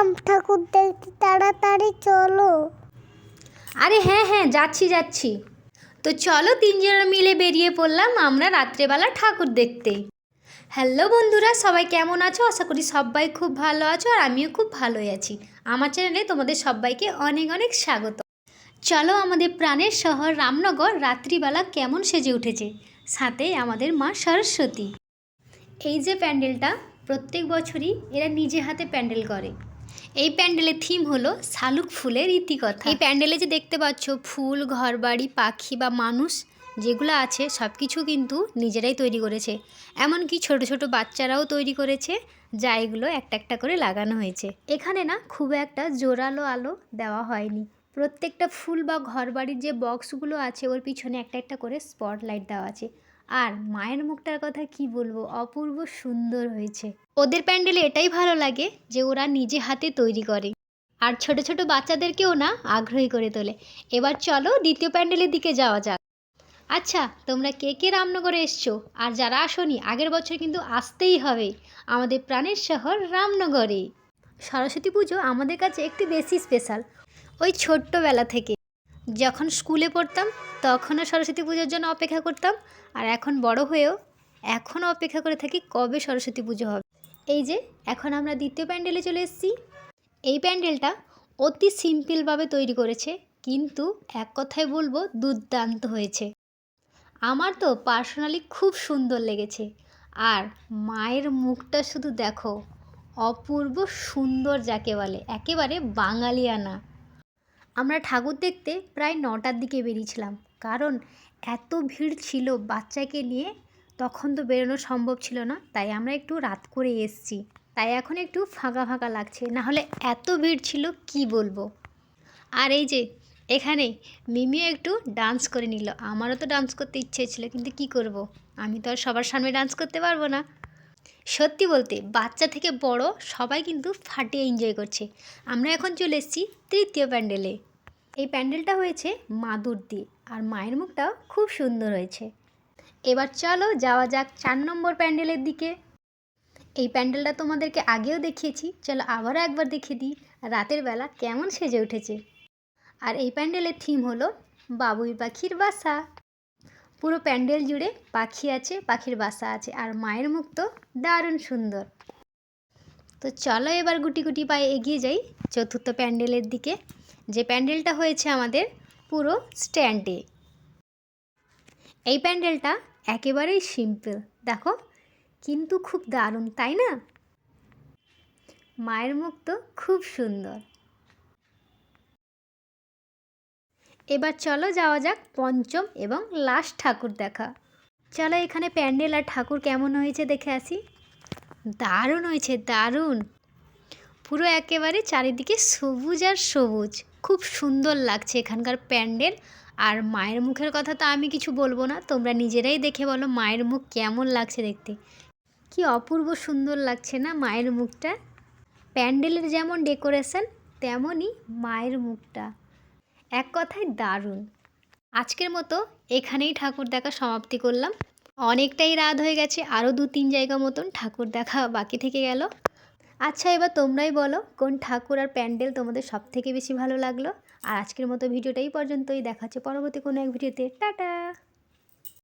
চললাম ঠাকুর দেখতে, তাড়াতাড়ি চলো। আরে হ্যাঁ হ্যাঁ যাচ্ছি। তো চলো তিনজনে মিলে বেরিয়ে পড়লাম আমরা রাত্রেবেলা ঠাকুর দেখতে। হ্যালো বন্ধুরা, সবাই কেমন আছো? আশা করি সবাই খুব ভালো আছো, আর আমিও খুব ভালোই আছি। আমার চ্যানেলে তোমাদের সবাইকে অনেক অনেক স্বাগত। চলো আমাদের প্রাণের শহর রামনগর রাত্রিবেলা কেমন সেজে উঠেছে, সাথে আমাদের মা সরস্বতী। এই যে প্যান্ডেলটা, প্রত্যেক বছরই এরা নিজে হাতে প্যান্ডেল করে। এই প্যান্ডেলের থিম হলো শালুক ফুলের ইতিকথা। এই প্যান্ডেলে যে দেখতে পাচ্ছ ফুল, ঘরবাড়ি, পাখি বা মানুষ যেগুলো আছে সব কিছু কিন্তু নিজেরাই তৈরি করেছে। এমনকি ছোট ছোট বাচ্চারাও তৈরি করেছে, যা এগুলো একটা একটা করে লাগানো হয়েছে। এখানে না খুব একটা জোরালো আলো দেওয়া হয়নি। প্রত্যেকটা ফুল বা ঘরবাড়ির যে বক্সগুলো আছে ওর পিছনে একটা একটা করে স্পটলাইট দেওয়া আছে। আর মায়ের মুখটার কথা কি বলবো, অপূর্ব সুন্দর হয়েছে। ওদের প্যান্ডেলে এটাই ভালো লাগে যে ওরা নিজে হাতে তৈরি করে, আর ছোট ছোট বাচ্চাদেরকেও না আগ্রহী করে তোলে। এবার চলো দ্বিতীয় প্যান্ডেলের দিকে যাওয়া যাক। আচ্ছা, তোমরা কে কে রামনগরে এসছো? আর যারা আসোনি, আগের বছর কিন্তু আসতেই হবে আমাদের প্রাণের শহর রামনগরে। সরস্বতী পুজো আমাদের কাছে একটু বেশি স্পেশাল। ওই ছোট্টবেলা থেকে যখন স্কুলে পড়তাম তখনও সরস্বতী পুজোর জন্য অপেক্ষা করতাম, আর এখন বড় হয়েও এখনও অপেক্ষা করে থাকি কবে সরস্বতী পুজো হবে। এই যে এখন আমরা দ্বিতীয় প্যান্ডেলে চলে এসেছি। এই প্যান্ডেলটা অতি সিম্পলভাবে তৈরি করেছে, কিন্তু এক কথায় বলবো দুর্দান্ত হয়েছে। আমার তো পার্সোনালি খুব সুন্দর লেগেছে। আর মায়ের মুখটা শুধু দেখো, অপূর্ব সুন্দর যাকে বলে, একেবারে বাঙালিয়ানা। আমরা ঠাকুর দেখতে প্রায় 9টার দিকে বেরিয়েছিলাম, কারণ এত ভিড় ছিল বাচ্চাকে নিয়ে, তখন তো বেরোনো সম্ভব ছিল না, তাই আমরা একটু রাত করে এসেছি। তাই এখন একটু ফাঁকা ফাঁকা লাগছে, না হলে এত ভিড় ছিল কি বলবো। আর এই যে এখানে মিমিও একটু ডান্স করে নিল। আমারও তো ডান্স করতে ইচ্ছে ছিল, কিন্তু কি করব, আমি তো আর সবার সামনে ডান্স করতে পারবো না। সত্যি বলতে বাচ্চা থেকে বড় সবাই কিন্তু ফাটিয়ে এনজয় করছে। আমরা এখন চলে এসেছি তৃতীয় প্যান্ডেলে। এই প্যান্ডেলটা হয়েছে মাদুর দিয়ে, আর মায়ের মুখটাও খুব সুন্দর হয়েছে। এবার চলো যাওয়া যাক 4 নম্বর প্যান্ডেলের দিকে। এই প্যান্ডেলটা তোমাদেরকে আগেও দেখিয়েছি, চলো আবারও একবার দেখিয়ে দিই রাতের বেলা কেমন সেজে উঠেছে। আর এই প্যান্ডেলের থিম হলো বাবুই পাখির বাসা। পুরো প্যান্ডেল জুড়ে পাখি আছে, পাখির বাসা আছে, আর মায়ের মুখ তো দারুণ সুন্দর। তো চলো এবার গুটি গুটি পায়ে এগিয়ে যাই চতুর্থ প্যান্ডেলের দিকে, যে প্যান্ডেলটা হয়েছে আমাদের পুরো স্ট্যান্ডে। এই প্যান্ডেলটা একেবারেই সিম্পল, দেখো, কিন্তু খুব দারুণ, তাই না? মায়ের মুখ তো খুব সুন্দর। এবার চলো যাওয়া যাক পঞ্চম এবং লাস্ট ঠাকুর দেখা। চলো এখানে প্যান্ডেল আর ঠাকুর কেমন হয়েছে দেখে আসি। দারুণ হয়েছে, দারুণ। পুরো একেবারে চারিদিকে সবুজ আর সবুজ, খুব সুন্দর লাগছে এখানকার প্যান্ডেল। আর মায়ের মুখের কথা তো আমি কিছু বলবো না, তোমরা নিজেরাই দেখে বলো মায়ের মুখ কেমন লাগছে দেখতে। কি অপূর্ব সুন্দর লাগছে না মায়ের মুখটা? প্যান্ডেলের যেমন ডেকোরেশন, তেমনই মায়ের মুখটা, এক কথায় দারুণ। আজকের মতো এখানেই ঠাকুর দেখা সমাপ্তি করলাম। অনেকটাই রাত হয়ে গেছে, আরও 2-3 জায়গা মতন ঠাকুর দেখা বাকি থেকে গেল। আচ্ছা এবার তোমরাই বলো কোন ঠাকুর আর প্যান্ডেল তোমাদের সব থেকে বেশি ভালো লাগলো। আর আজকের মতো ভিডিওটাই পর্যন্তই, দেখা হচ্ছে পরবর্তী কোনো এক ভিডিওতে। টাটা।